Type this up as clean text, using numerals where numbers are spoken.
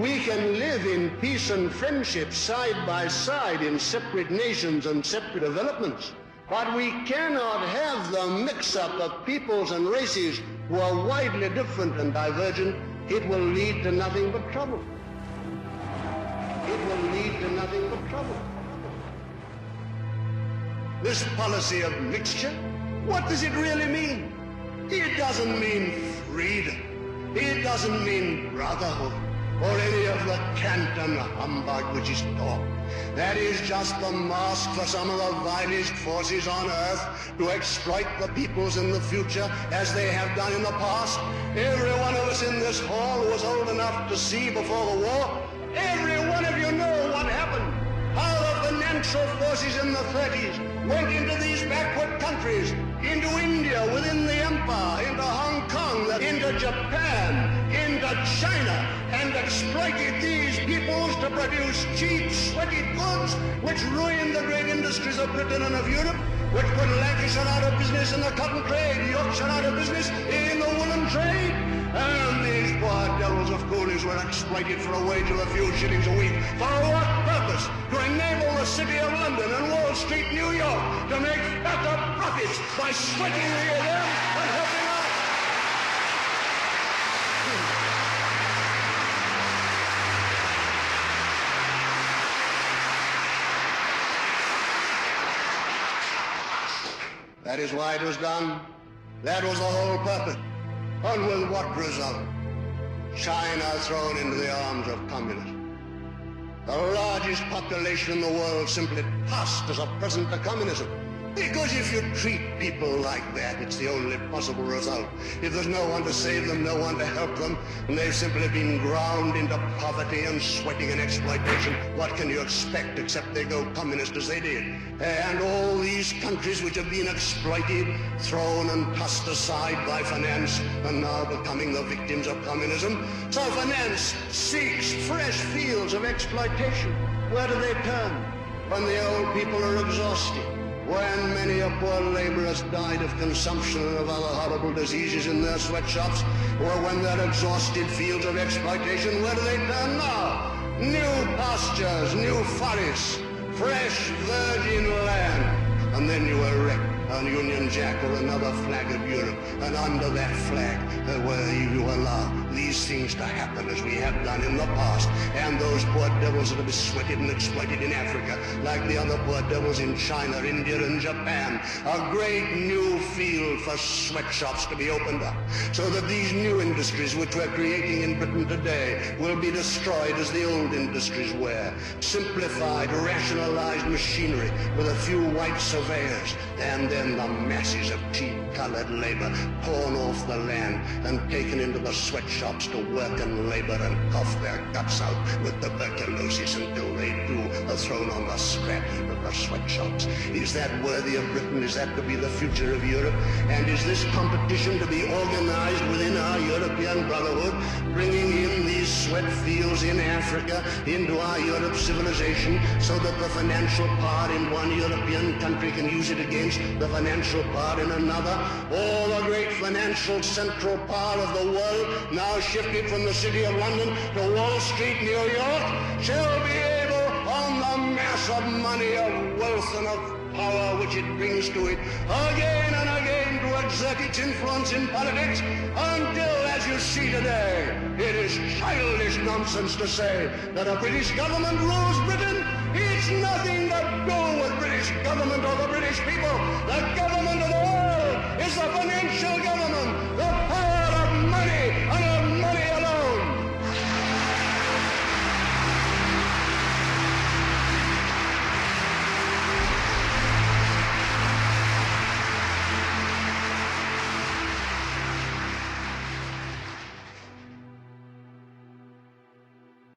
We can live in peace and friendship side by side in separate nations and separate developments. But we cannot have the mix-up of peoples and races who are widely different and divergent. It will lead to nothing but trouble. It will lead to nothing but trouble. This policy of mixture, what does it really mean? It doesn't mean freedom. It doesn't mean brotherhood or any of the cant and humbug which is taught. That is just the mask for some of the vilest forces on earth to exploit the peoples in the future as they have done in the past. Every one of us in this hall was old enough to see before the war. Every one of you know what happened. How the financial forces in the 30s went into these backward countries, into India within the empire, into Hong Kong, into Japan, into China, and exploited these peoples to produce cheap, sweaty goods which ruined the great industries of Britain and of Europe, which put Lancashire out of business in the cotton trade, Yorkshire out of business in the woolen trade. And these poor devils of coolies were exploited for a wage of a few shillings a week. For what purpose? To enable the City of London and Wall Street, New York, to make better profits by sweating the air and helping us. That is why it was done. That was the whole purpose. And with what result? China thrown into the arms of communism. The largest population in the world simply passed as a present to communism. Because if you treat people like that, it's the only possible result. If there's no one to save them, no one to help them, and they've simply been ground into poverty and sweating and exploitation, what can you expect except they go communist as they did? And all these countries which have been exploited, thrown and tossed aside by finance, are now becoming the victims of communism. So finance seeks fresh fields of exploitation. Where do they turn? When the old people are exhausted. When many a poor laborer has died of consumption and of other horrible diseases in their sweatshops, or when they're exhausted fields of exploitation, where do they turn now? New pastures, new forests, fresh virgin land. And then you erect a Union Jack or another flag of Europe, and under that flag, where you allow these things to happen as we have done in the past, and those poor devils that have been sweated and exploited in Africa, like the other poor devils in China, India, and Japan, a great new field for sweatshops to be opened up, so that these new industries which we're creating in Britain today will be destroyed as the old industries were. Simplified, rationalized machinery with a few white surveyors, and then the masses of cheap-colored labor torn off the land and taken into the sweatshops to work and labor and cough their guts out with tuberculosis until they too are thrown on the scrap heap of the sweatshops. Is that worthy of Britain? Is that to be the future of Europe? And is this competition to be organized within our European Brotherhood, bringing in these sweat fields in Africa into our Europe civilization so that the financial power in one European country can use it against the financial power in another? All the great financial central power of the world, now shifted from the City of London to Wall Street, New York, shall be able, on the mass of money, of wealth, and of power which it brings to it, again and again to exert its influence in politics, until, as you see today, it is childish nonsense to say that a British government rules Britain. It's nothing to do with British government or the British people.